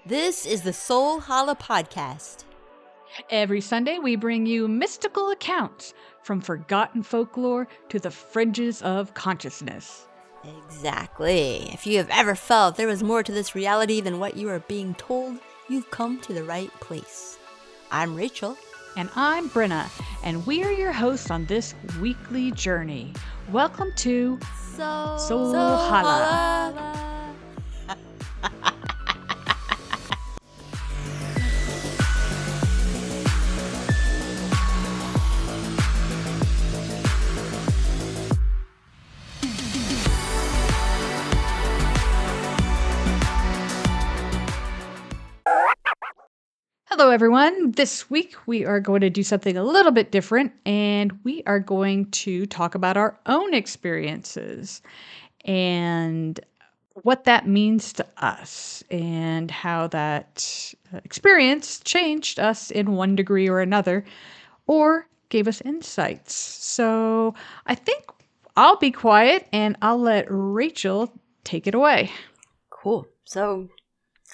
This is the SoulHolla podcast. Every Sunday, we bring you mystical accounts from forgotten folklore to the fringes of consciousness. Exactly. If you have ever felt there was more to this reality than what you are being told, you've come to the right place. I'm Rachel. And I'm Brenna, and we are your hosts on this weekly journey. Welcome to SoulHolla. Hello, everyone. This week we are going to do something a little bit different, and we are going to talk about our own experiences and what that means to us and how that experience changed us in one degree or another or gave us insights. So I think I'll be quiet and I'll let Rachel take it away. Cool. So,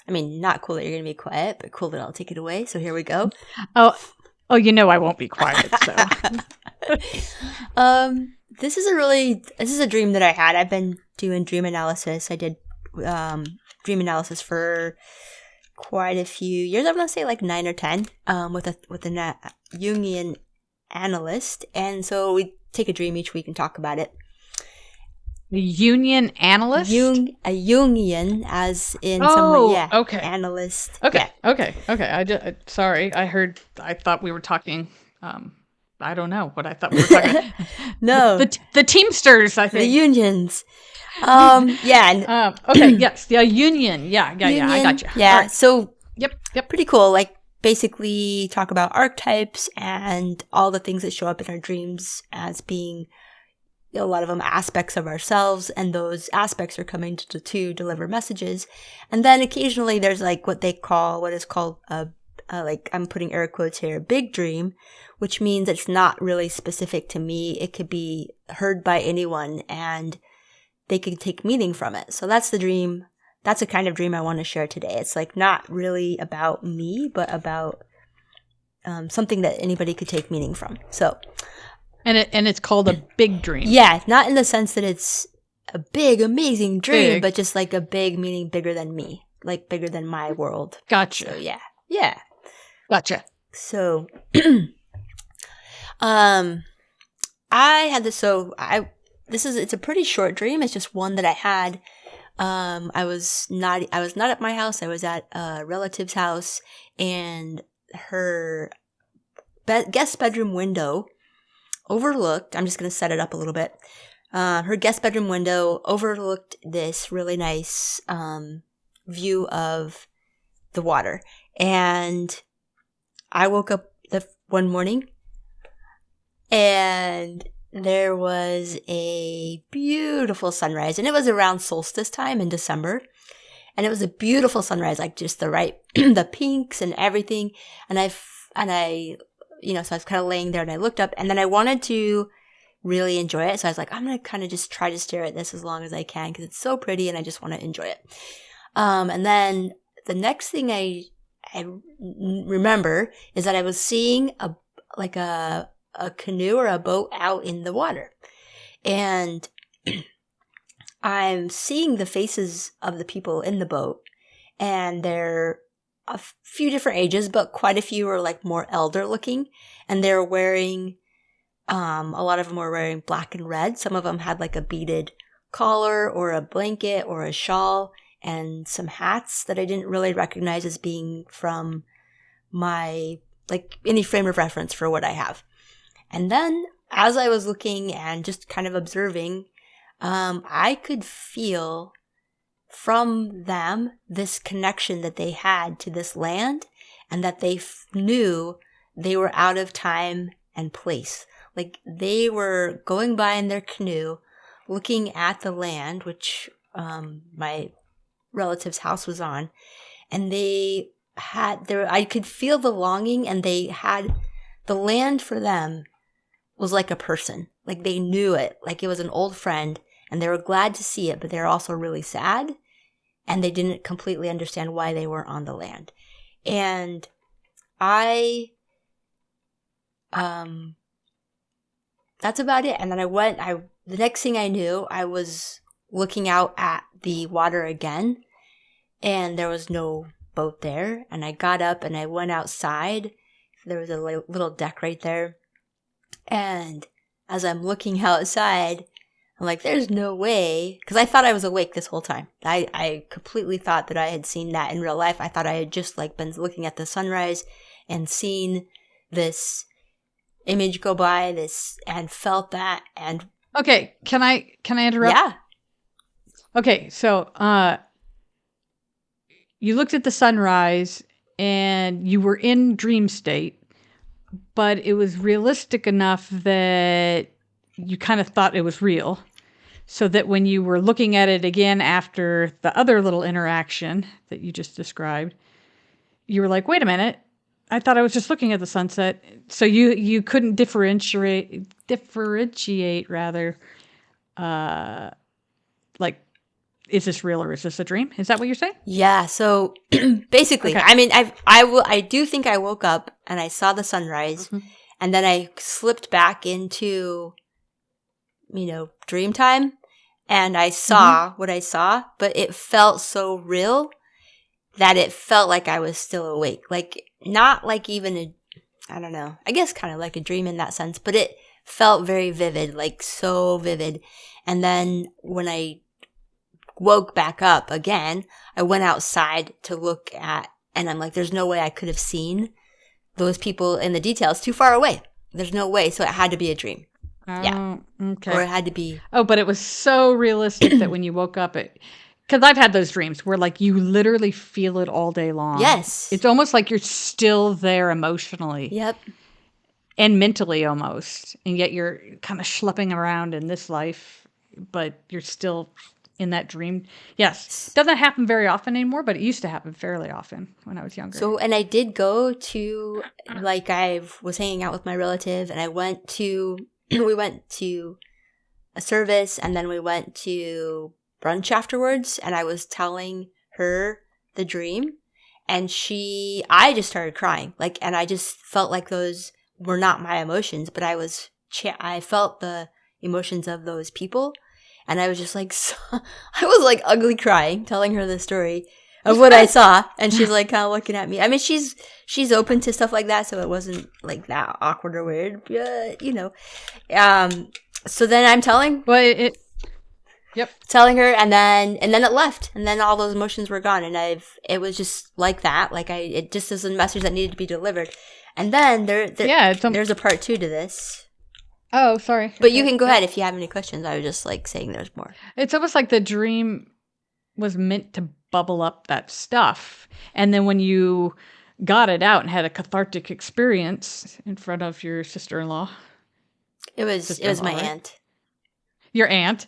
not cool that you're going to be quiet, but cool that I'll take it away. So here we go. Oh, you know I won't be quiet. So, this is a dream that I had. I've been doing dream analysis. I did dream analysis for quite a few years. I'm going to say like 9 or 10 with a Jungian analyst. And so we take a dream each week and talk about it. Union analyst? A Jungian, as in someone, okay. Analyst. Okay, yeah. okay. Sorry, I thought we were talking, I don't know what I thought we were talking. No. The Teamsters, I think. The unions. Yeah. Okay, yes, the union. Yeah, I got you. Yeah, right. So, Yep. Pretty cool. Like, basically talk about archetypes and all the things that show up in our dreams as being a lot of them aspects of ourselves, and those aspects are coming to deliver messages. And then occasionally there's like what is called like I'm putting air quotes here, big dream, which means it's not really specific to me. It could be heard by anyone and they could take meaning from it. So that's the dream. That's the kind of dream I want to share today. It's like not really about me, but about something that anybody could take meaning from. So. And it's called a big dream. Yeah, not in the sense that it's a big, amazing dream, but just like a big meaning bigger than me, like bigger than my world. Gotcha. So, yeah. Gotcha. So, I had this. It's a pretty short dream. It's just one that I had. I was not at my house. I was at a relative's house, and her guest bedroom window overlooked, I'm just going to set it up a little bit. Her guest bedroom window overlooked this really nice view of the water. And I woke up one morning and there was a beautiful sunrise. And it was around solstice time in December. And it was a beautiful sunrise, like just the pinks and everything. And I so I was kind of laying there and I looked up and then I wanted to really enjoy it. So I was like, I'm going to kind of just try to stare at this as long as I can because it's so pretty and I just want to enjoy it. And then the next thing I remember is that I was seeing a canoe or a boat out in the water. And I'm seeing the faces of the people in the boat and they're a few different ages, but quite a few are like more elder looking, and they're wearing, a lot of them were wearing black and red. Some of them had like a beaded collar or a blanket or a shawl and some hats that I didn't really recognize as being from my, like any frame of reference for what I have. And then as I was looking and just kind of observing, I could feel from them this connection that they had to this land and that they knew they were out of time and place. Like they were going by in their canoe, looking at the land, which my relative's house was on, and I could feel the longing, and they had the land for them was like a person. Like they knew it, like it was an old friend, and they were glad to see it, but they were also really sad. and they didn't completely understand why they weren't on the land. And that's about it. And then the next thing I knew, I was looking out at the water again, and there was no boat there. And I got up and I went outside. There was a little deck right there. And as I'm looking outside, I'm like, there's no way. Because I thought I was awake this whole time. I completely thought that I had seen that in real life. I thought I had just like been looking at the sunrise and seen this image go by, and felt that. And okay, can I interrupt? Yeah. Okay, so you looked at the sunrise and you were in dream state, but it was realistic enough that you kind of thought it was real. So that when you were looking at it again after the other little interaction that you just described, you were like, wait a minute, I thought I was just looking at the sunset. So you couldn't differentiate rather, like, is this real or is this a dream? Is that what you're saying? Yeah. So basically, Okay. I mean, I do think I woke up and I saw the sunrise, and then I slipped back into, dream time, and I saw what I saw, but it felt so real that it felt like I was still awake. Like, not like even I don't know, I guess kind of like a dream in that sense, but it felt very vivid, like so vivid. And then when I woke back up again, I went outside to look at, and I'm like, there's no way I could have seen those people in the details, too far away. There's no way. So it had to be a dream. Yeah. Okay. Or it had to be. Oh, but it was so realistic that when you woke up, because I've had those dreams where like you literally feel it all day long. Yes. It's almost like you're still there emotionally. Yep. And mentally almost. And yet you're kind of schlepping around in this life, but you're still in that dream. Yes. It doesn't happen very often anymore, but it used to happen fairly often when I was younger. So, and I did go to, like, I was hanging out with my relative, and we went to a service, and then we went to brunch afterwards, and I was telling her the dream, and I just started crying. Like, and I just felt like those were not my emotions, but I felt the emotions of those people. And I was just like, I was like ugly crying, telling her the story of what I saw. And she's like kind of looking at me. I mean, she's open to stuff like that. So it wasn't like that awkward or weird, so then I'm telling. Well, telling her, and then it left. And then all those emotions were gone. And it was just like that. Like it just is a message that needed to be delivered. And then there's a part 2 to this. Oh, sorry. But you can go ahead if you have any questions. I was just like saying there's more. It's almost like the dream was meant to bubble up that stuff. And then when you got it out and had a cathartic experience in front of your sister-in-law. It was my aunt. Your aunt.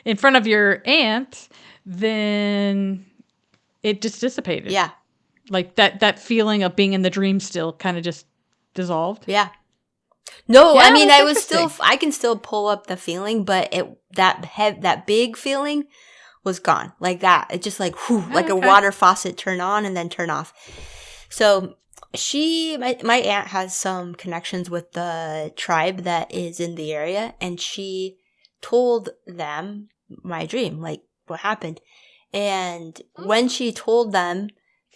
In front of your aunt, then it just dissipated. Yeah. Like that feeling of being in the dream still kind of just dissolved. Yeah. No, yeah, I mean, I can still pull up the feeling, but that big feeling was gone. Like that. It just like, like a water faucet turn on and then turn off. So my aunt has some connections with the tribe that is in the area, and she told them my dream, like what happened. And when she told them,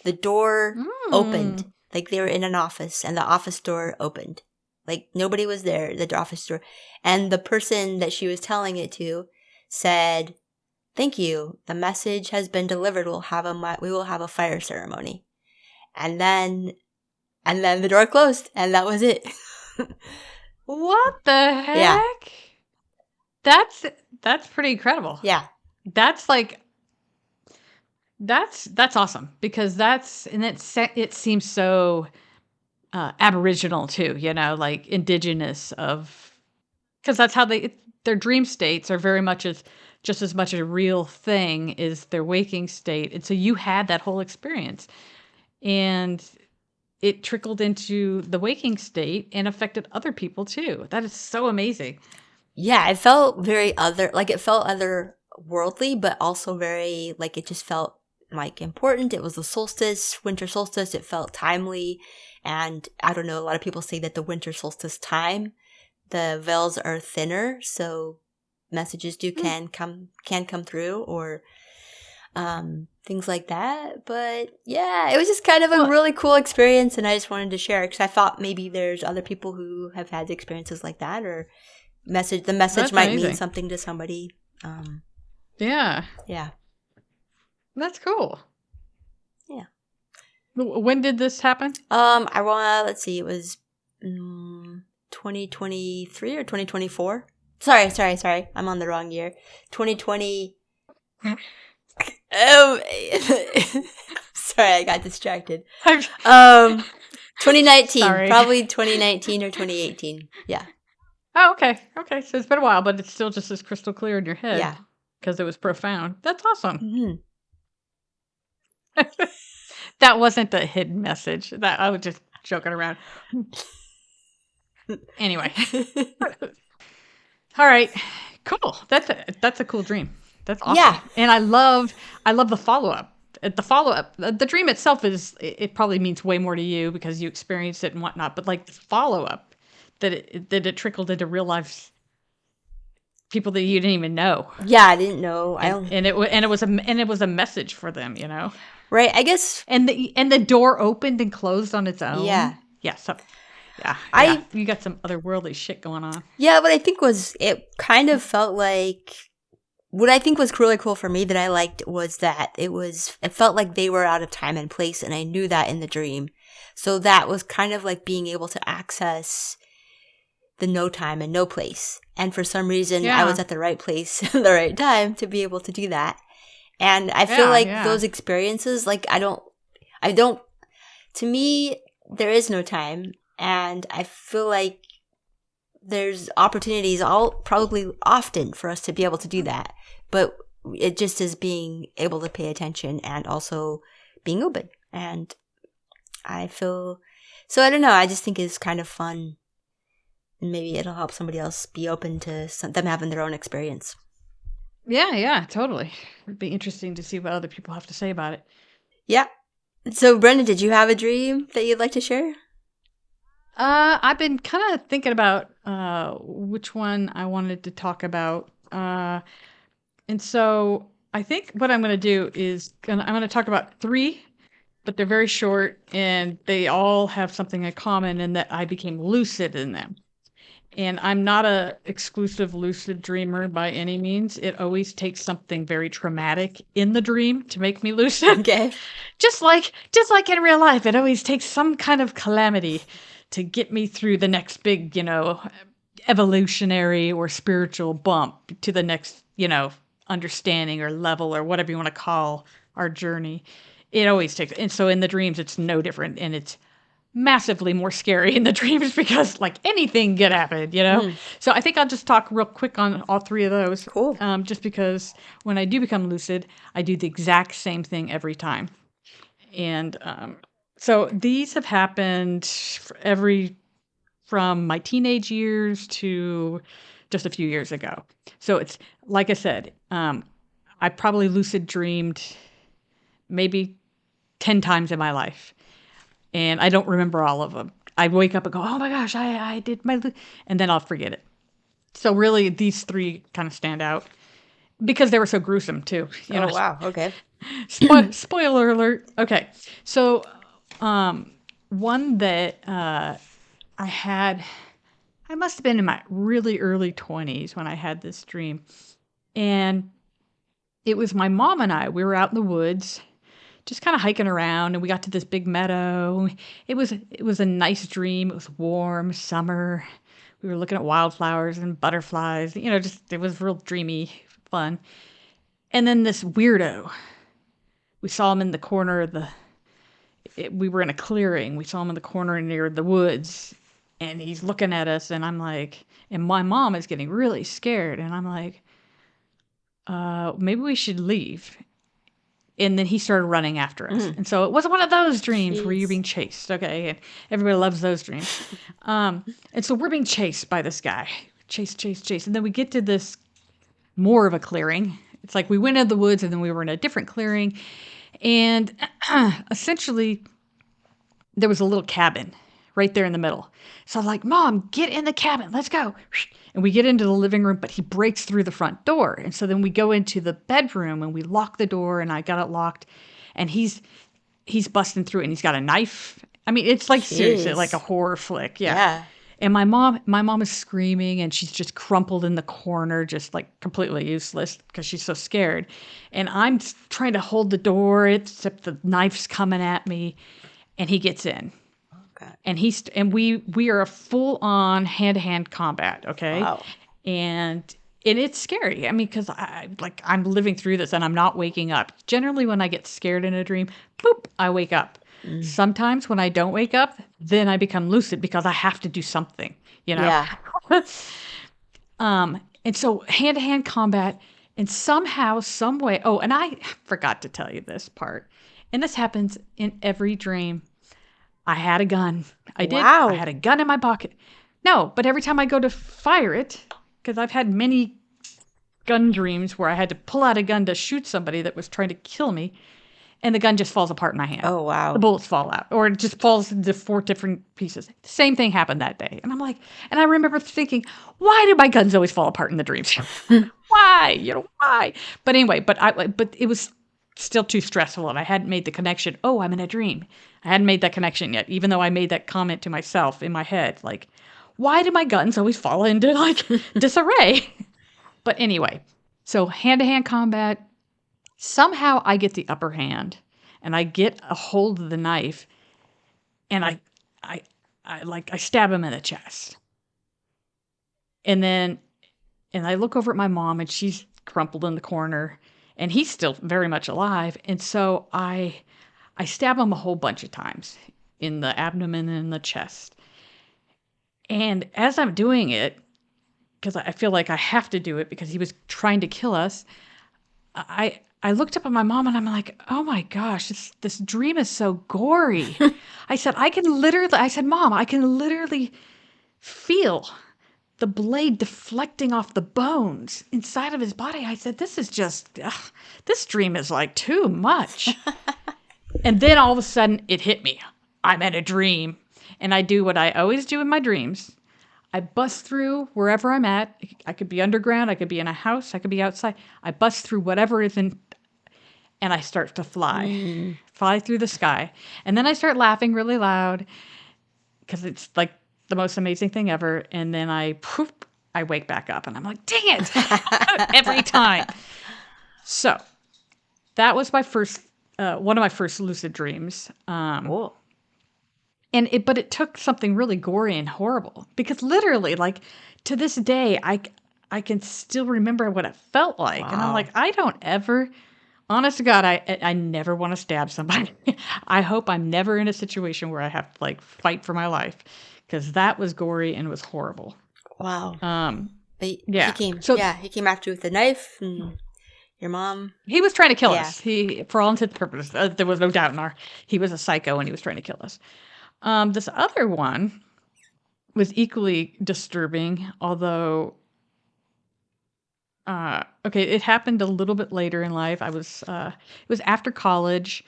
the door opened. Like they were in an office, and the office door opened. Like nobody was there, the office door. And the person that she was telling it to said, "Thank you. The message has been delivered. We will have a fire ceremony." And then the door closed, and that was it. What the heck? Yeah. That's pretty incredible. Yeah. That's like that's awesome, because it seems so Aboriginal too, like indigenous because that's how their dream states are very much just as much a real thing as their waking state. And so you had that whole experience, and it trickled into the waking state and affected other people too. That is so amazing. Yeah, it felt very other, like it felt worldly, but also very, like, it just felt like important. It was the solstice, winter solstice. It felt timely. And I don't know, a lot of people say that the winter solstice time, the veils are thinner, so messages can come through, or things like that. But yeah, it was just kind of a really cool experience, and I just wanted to share because I thought maybe there's other people who have had experiences like that, or the message That's might amazing. mean something to somebody. Yeah. That's cool. Yeah. When did this happen? Let's see, it was 2023 or 2024. Sorry. I'm on the wrong year. 2020. Sorry, I got distracted. 2019. Sorry. Probably 2019 or 2018. Yeah. Oh, okay. Okay. So it's been a while, but it's still just as crystal clear in your head. Yeah. Because it was profound. That's awesome. Mm-hmm. That wasn't a hidden message. That I was just joking around. Anyway. All right. Cool. That's a cool dream. That's awesome. Yeah. And I love the follow-up. The dream itself it probably means way more to you because you experienced it and whatnot, but like the follow-up that it trickled into real life people that you didn't even know. Yeah, I didn't know. And it was a message for them, you know. Right, I guess. And the door opened and closed on its own. Yeah. Yeah. So, yeah. You got some otherworldly shit going on. Yeah, what I think it kind of felt like, what I think was really cool for me that I liked was that it felt like they were out of time and place, and I knew that in the dream. So that was kind of like being able to access the no time and no place. And for some reason, I was at the right place at the right time to be able to do that. And I feel like those experiences, like to me, there is no time. And I feel like there's opportunities probably often for us to be able to do that. But it just is being able to pay attention and also being open. And I don't know, I just think it's kind of fun. And maybe it'll help somebody else be open to them having their own experience. Yeah, totally. It'd be interesting to see what other people have to say about it. Yeah. So, Brenna, did you have a dream that you'd like to share? I've been kind of thinking about which one I wanted to talk about. And so I think what I'm going to do is I'm going to talk about 3, but they're very short, and they all have something in common in that I became lucid in them. And I'm not a exclusive lucid dreamer by any means. It always takes something very traumatic in the dream to make me lucid. Okay. Just like in real life, it always takes some kind of calamity to get me through the next big, evolutionary or spiritual bump to the next, understanding or level or whatever you want to call our journey. It always takes. And so in the dreams, it's no different. And it's massively more scary in the dreams because like anything could happen, So I think I'll just talk real quick on all 3 of those. Cool. Just because when I do become lucid, I do the exact same thing every time. And so these have happened from my teenage years to just a few years ago. So it's like I said, I probably lucid dreamed maybe 10 times in my life. And I don't remember all of them. I wake up and go, oh my gosh, I did and then I'll forget it. So really, these 3 kind of stand out because they were so gruesome too. Wow. Okay. Spoiler alert. Okay. So one that I must have been in my really early 20s when I had this dream. And it was my mom and I. We were out in the woods, just kind of hiking around, and we got to this big meadow. It was a nice dream. It was warm, summer. We were looking at wildflowers and butterflies. It was real dreamy, fun. And then this weirdo, we saw him in the corner of we were in a clearing. We saw him in the corner near the woods, and he's looking at us, and I'm like, and my mom is getting really scared, and I'm like, maybe we should leave. And then he started running after us. And so it wasn't one of those dreams where you're being chased. Okay. And everybody loves those dreams. And so we're being chased by this guy. Chase. And then we get to this more of a clearing. It's like we went into the woods and then we were in a different clearing. And essentially, there was a little cabin right there in the middle. So I'm like, Mom, get in the cabin. Let's go. And we get into the living room, but he breaks through the front door. And so then we go into the bedroom and we lock the door, and I got it locked. And he's busting through it, and he's got a knife. I mean, it's like seriously like a horror flick. Yeah. And my mom is screaming, and she's just crumpled in the corner, just like completely useless because she's so scared. And I'm trying to hold the door, except the knife's coming at me, and he gets in. Okay. And we are a full on hand to hand combat. Okay. Wow. And it's scary. I mean, because I'm living through this and I'm not waking up. Generally, when I get scared in a dream, boop, I wake up. Sometimes when I don't wake up, then I become lucid because I have to do something, you know? Yeah. And so hand-to-hand combat, and somehow, some way, oh, and I forgot to tell you this part, and this happens in every dream. I had a gun. I did. Wow. I had a gun in my pocket. No, but every time I go to fire it, because I've had many gun dreams where I had to pull out a gun to shoot somebody that was trying to kill me, and the gun just falls apart in my hand. Oh, wow. The bullets fall out, or it just falls into 4 different pieces. Same thing happened that day. And I'm like, and I remember thinking, why do my guns always fall apart in the dreams? Why? Why? But anyway, but it was still too stressful, and I hadn't made the connection. Oh, I'm in a dream. I hadn't made that connection yet, even though I made that comment to myself in my head. Like, why do my guns always fall into like disarray? But anyway, so hand-to-hand combat. Somehow I get the upper hand, and I get a hold of the knife, and I stab him in the chest. And I look over at my mom, and she's crumpled in the corner, and he's still very much alive. And so I stab him a whole bunch of times in the abdomen and in the chest. And as I'm doing it, because I feel like I have to do it because he was trying to kill us, I looked up at my mom, and I'm like, oh my gosh, this dream is so gory. I said, Mom, I can literally feel the blade deflecting off the bones inside of his body. I said, this dream is like too much. And then all of a sudden it hit me. I'm in a dream. And I do what I always do in my dreams. I bust through wherever I'm at. I could be underground. I could be in a house. I could be outside. I bust through whatever is in, and I start to fly through the sky. And then I start laughing really loud because it's like the most amazing thing ever. And then I wake back up, and I'm like, dang it, every time. So that was my first, one of my first lucid dreams. Cool. But it took something really gory and horrible, because literally, like, to this day, I can still remember what it felt like. Wow. And I'm like, I don't ever, honest to God, I never want to stab somebody. I hope I'm never in a situation where I have to like fight for my life, because that was gory and was horrible. Wow. But yeah. He came after you with a knife, and your mom. He was trying to kill us. He, for all intents and purposes, there was no doubt he was a psycho, and he was trying to kill us. This other one was equally disturbing, although, it happened a little bit later in life. It was after college.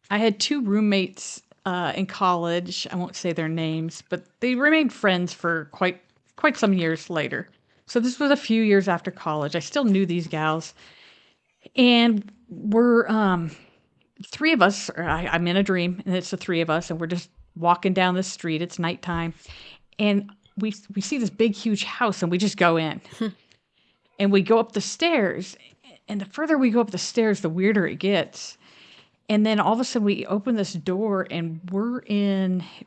I had 2 roommates in college. I won't say their names, but they remained friends for quite some years later. So this was a few years after college. I still knew these gals, and we're 3 of us. I'm in a dream, and it's the 3 of us, and we're just walking down the street. It's nighttime, and we see this big, huge house, and we just go in. And we go up the stairs, and the further we go up the stairs, the weirder it gets. And then all of a sudden, we open this door, and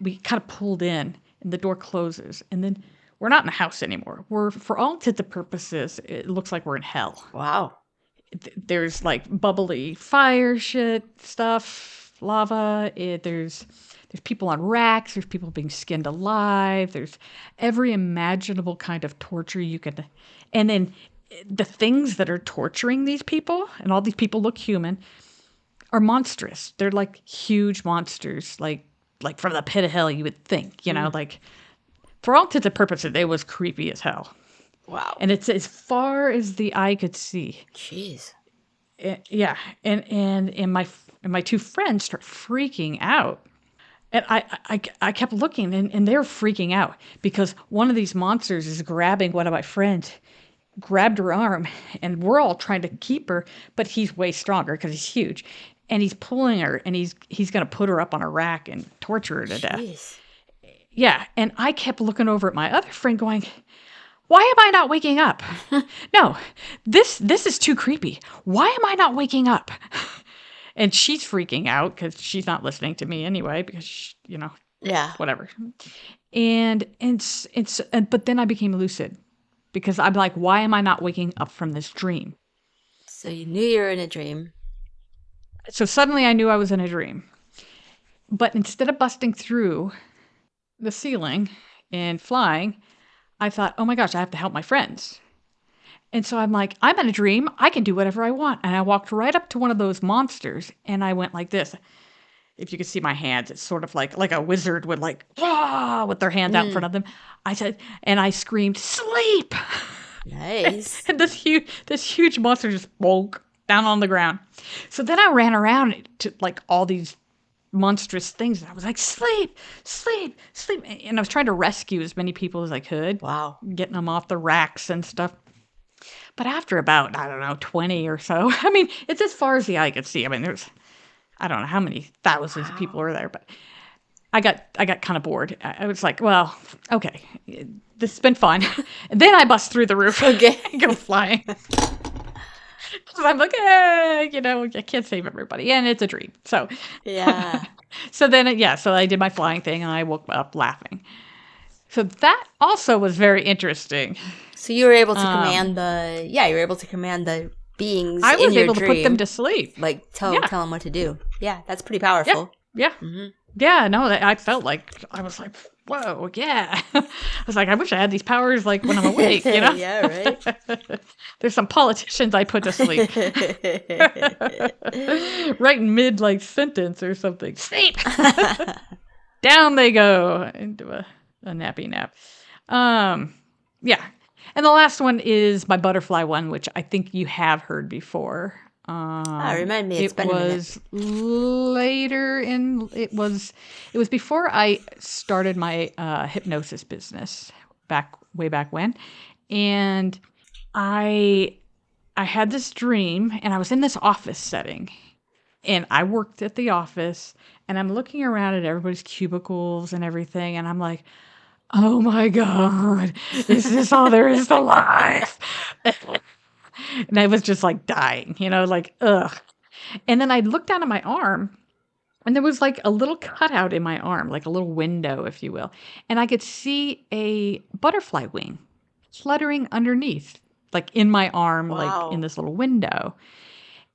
we kind of pulled in, and the door closes. And then we're not in the house anymore. We're, for all intents and purposes, it looks like we're in hell. Wow. There's like bubbly fire shit stuff, lava. There's people on racks. There's people being skinned alive. There's every imaginable kind of torture you could. And then the things that are torturing these people, and all these people look human, are monstrous. They're like huge monsters, like from the pit of hell, you would think, like, for all intents and purposes, it was creepy as hell. Wow. And it's as far as the eye could see. Jeez. Yeah, and my two friends start freaking out. And I kept looking, and they're freaking out because one of these monsters is grabbing one of my friends, grabbed her arm, and we're all trying to keep her, but he's way stronger because he's huge, and he's pulling her, and he's going to put her up on a rack and torture her to death. Jeez. Yeah, and I kept looking over at my other friend, going, "Why am I not waking up? No, this is too creepy. Why am I not waking up?" And she's freaking out because she's not listening to me anyway, because Yeah. whatever. But then I became lucid because I'm like, why am I not waking up from this dream? So you knew you were in a dream. So suddenly I knew I was in a dream. But instead of busting through the ceiling and flying, I thought, oh my gosh, I have to help my friends. And so I'm like, I'm in a dream. I can do whatever I want. And I walked right up to one of those monsters and I went like this. If you could see my hands, it's sort of like a wizard would like, ah, with their hands out in front of them. I said, and I screamed, sleep. Nice. And this huge monster just woke down on the ground. So then I ran around to like all these monstrous things. And I was like, sleep, sleep, sleep. And I was trying to rescue as many people as I could. Wow. Getting them off the racks and stuff. But after about, I don't know, 20 or so, I mean, it's as far as the eye could see. I mean, I don't know how many thousands of people were there, but I got kind of bored. I was like, well, okay, this has been fun. And then I bust through the roof. Okay. And go flying. So I'm like, I can't save everybody. And it's a dream. So, Yeah. so then, so I did my flying thing and I woke up laughing. So that also was very interesting. So you were able to command the beings I was in your able dream. to put them to sleep. Like tell them what to do. Yeah, that's pretty powerful. Yeah. Mm-hmm. Yeah, no, I felt like, I was like, whoa, yeah. I was like, I wish I had these powers like when I'm awake, Yeah, right? There's some politicians I put to sleep. Right in mid like sentence or something. Sleep! Down they go into a nappy nap. Yeah. And the last one is my butterfly one, which I think you have heard before. Remind me. It's been a minute. It was before I started my hypnosis business way back when, and I had this dream, and I was in this office setting, and I worked at the office, and I'm looking around at everybody's cubicles and everything, and I'm like, oh my God, is this all there is to life? And I was just like dying, like, ugh. And then I looked down at my arm, and there was like a little cutout in my arm, like a little window, if you will. And I could see a butterfly wing fluttering underneath, like in my arm, like in this little window.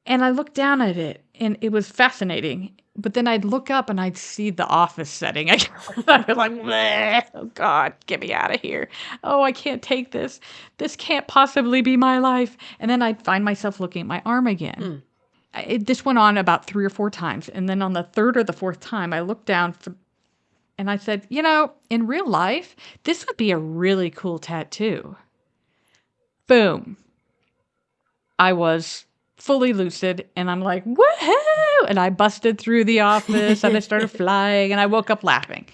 And I looked down at it, and it was fascinating. But then I'd look up, and I'd see the office setting. I'd be like, oh, God, get me out of here. Oh, I can't take this. This can't possibly be my life. And then I'd find myself looking at my arm again. This went on about 3 or 4 times. And then on the 3rd or the 4th time, I looked down and I said, in real life, this would be a really cool tattoo. Boom. I was fully lucid, and I'm like, woohoo! And I busted through the office, and I started flying, and I woke up laughing.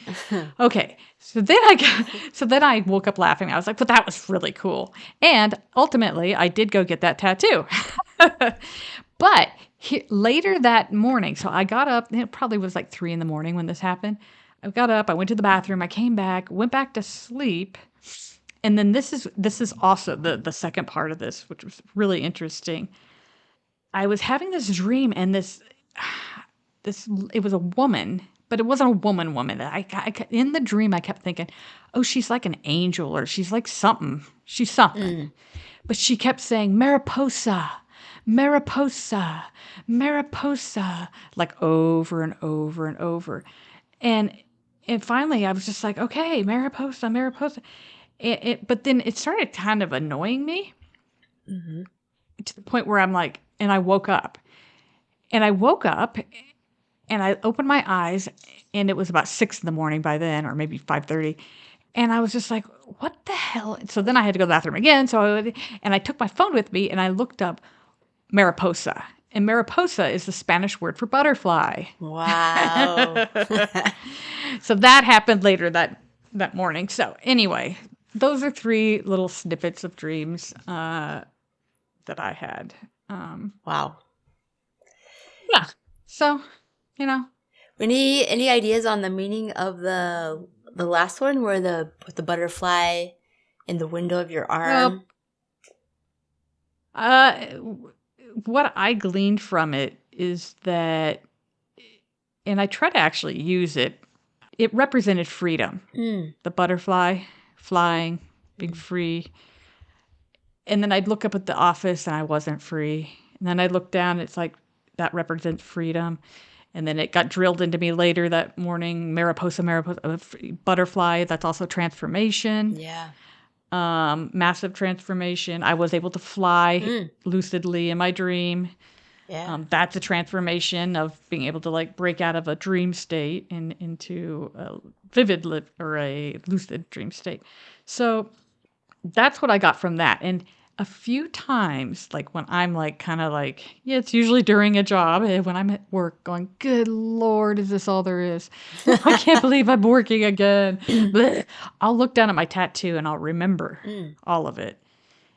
Okay, so then I woke up laughing. I was like, but that was really cool. And ultimately, I did go get that tattoo. But later that morning, so I got up, it probably was like 3 a.m. when this happened. I got up, I went to the bathroom, I came back, went back to sleep. And then this is also the second part of this, which was really interesting. I was having this dream, and it was a woman, but it wasn't a woman. In the dream, I kept thinking, oh, she's like an angel, or she's like something. She's something. But she kept saying, Mariposa, Mariposa, Mariposa, like over and over and over. And finally, I was just like, okay, Mariposa, Mariposa. But then it started kind of annoying me to the point where I'm like, and I woke up. And I woke up, and I opened my eyes, and it was about 6 a.m. by then, or maybe 5:30. And I was just like, what the hell? So then I had to go to the bathroom again. And I took my phone with me, and I looked up Mariposa. And mariposa is the Spanish word for butterfly. Wow. So that happened later that morning. So anyway, those are 3 little snippets of dreams that I had. Wow. Yeah. So, you know. Any ideas on the meaning of the last one, where with the butterfly in the window of your arm? What I gleaned from it is that, and I try to actually use it, it represented freedom. The butterfly flying, being free. And then I'd look up at the office and I wasn't free. And then I'd look down, it's like that represents freedom. And then it got drilled into me later that morning, mariposa, butterfly, that's also transformation. Yeah. Massive transformation. I was able to fly lucidly in my dream. Yeah. That's a transformation of being able to like break out of a dream state and into a vivid or a lucid dream state. So that's what I got from that. And a few times, like when I'm like kind of like, yeah, it's usually during a job, when I'm at work going, good Lord, is this all there is? I can't believe I'm working again. I'll look down at my tattoo and I'll remember all of it.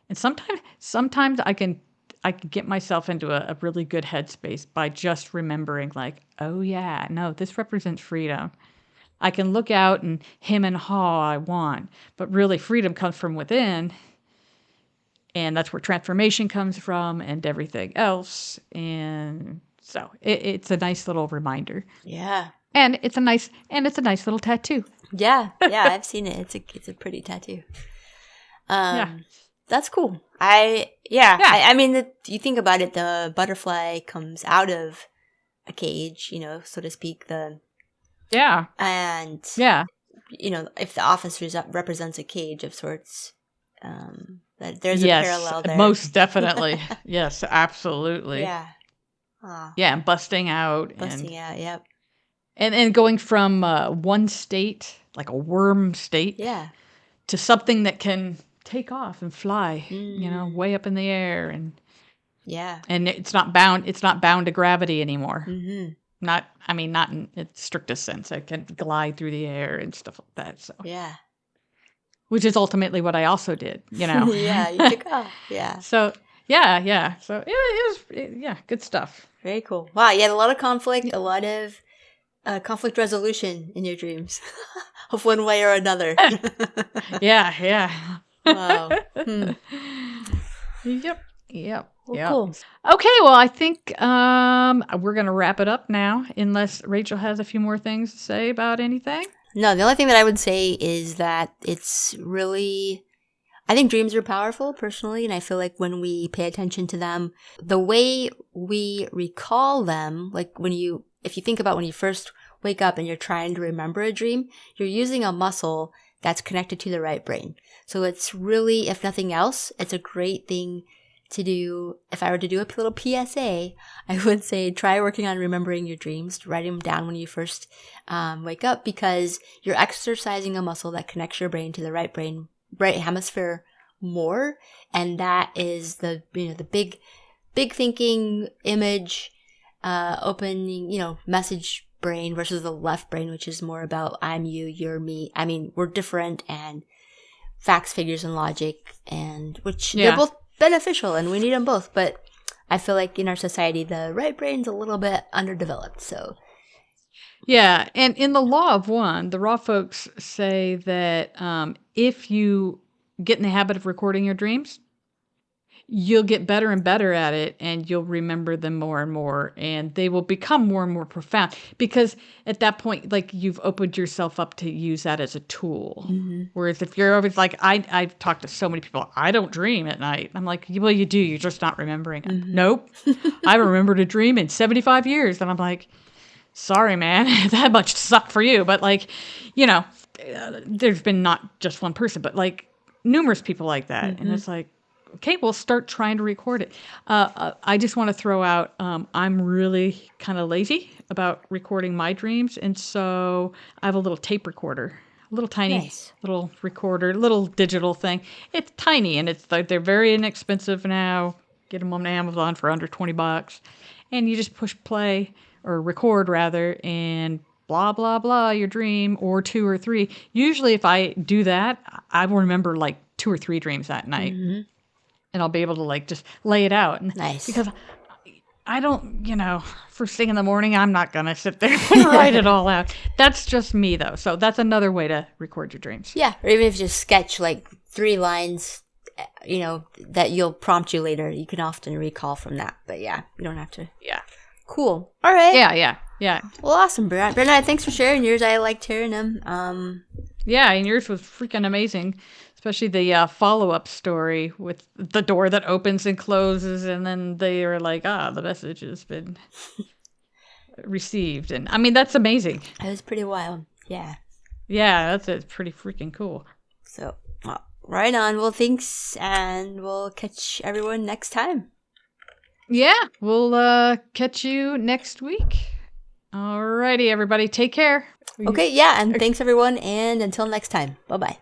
And sometimes I can get myself into a really good headspace by just remembering like, oh yeah, no, this represents freedom. I can look out and hem and haw I want, but really freedom comes from within. And that's where transformation comes from and everything else. And so it's a nice little reminder. Yeah. And it's a nice little tattoo. Yeah. Yeah, I've seen it. It's a pretty tattoo. Yeah. That's cool. I mean, you think about it, the butterfly comes out of a cage, so to speak, Yeah. and Yeah. if the office represents a cage of sorts, there's a parallel there. Most definitely. Yes, absolutely. Yeah. Yeah, and busting out. Yep. And going from one state, like a worm state, to something that can take off and fly, way up in the air, and it's not bound to gravity anymore. Not in its strictest sense. It can glide through the air and stuff like that. So which is ultimately what I also did, Yeah, you took off. Yeah. So yeah. So it was good stuff. Very cool. Wow, you had a lot of conflict, a lot of conflict resolution in your dreams, of one way or another. Yeah. Wow. Yep. Well, cool. Okay, well, I think we're going to wrap it up now, unless Rachel has a few more things to say about anything. No, the only thing that I would say is that it's really, I think dreams are powerful personally, and I feel like when we pay attention to them, the way we recall them, like if you think about when you first wake up and you're trying to remember a dream, you're using a muscle that's connected to the right brain. So it's really, if nothing else, it's a great thing to do. If I were to do a little PSA, I would say try working on remembering your dreams. Write them down when you first wake up, because you're exercising a muscle that connects your brain to the right hemisphere more, and that is the big thinking image opening message brain versus the left brain, which is more about I'm you, you're me. I mean, we're different, and facts, figures, and logic, and which they're both beneficial and we need them both, but I feel like in our society the right brain's a little bit underdeveloped. So yeah, and in the law of one, the raw folks say that if you get in the habit of recording your dreams, you'll get better and better at it, and you'll remember them more and more, and they will become more and more profound, because at that point, like, you've opened yourself up to use that as a tool. Whereas if you're always like, I've talked to so many people, I don't dream at night. I'm like, well, you do, you're just not remembering it. Nope. I remembered a dream in 75 years, and I'm like, sorry, man, that much sucked for you. But like, there's been not just one person, but like numerous people like that. And it's like, okay, we'll start trying to record it. I just want to throw out, I'm really kind of lazy about recording my dreams. And so I have a little tape recorder, a little tiny little recorder, little digital thing. It's tiny, and it's like they're very inexpensive now. get them on Amazon for under $20. And you just push play or record rather, and blah, blah, blah, your dream, or 2 or 3. Usually if I do that, I will remember like 2 or 3 dreams that night. Mm-hmm. And I'll be able to like just lay it out. Nice. Because I don't, first thing in the morning, I'm not going to sit there and write it all out. That's just me though. So that's another way to record your dreams. Yeah. Or even if you just sketch like 3 lines, that you'll prompt you later. You can often recall from that. But yeah, you don't have to. Yeah. Cool. All right. Yeah. Well, awesome, Brenna. Thanks for sharing yours. I liked hearing them. Yeah, and yours was freaking amazing. Especially the follow-up story with the door that opens and closes, and then they are like, the message has been received. And I mean, that's amazing. It was pretty wild. Yeah. Yeah, that's pretty freaking cool. So, right on. Well, thanks, and we'll catch everyone next time. Yeah, we'll catch you next week. Alrighty, everybody. Take care. Okay, yeah, and thanks, everyone, and until next time. Bye-bye.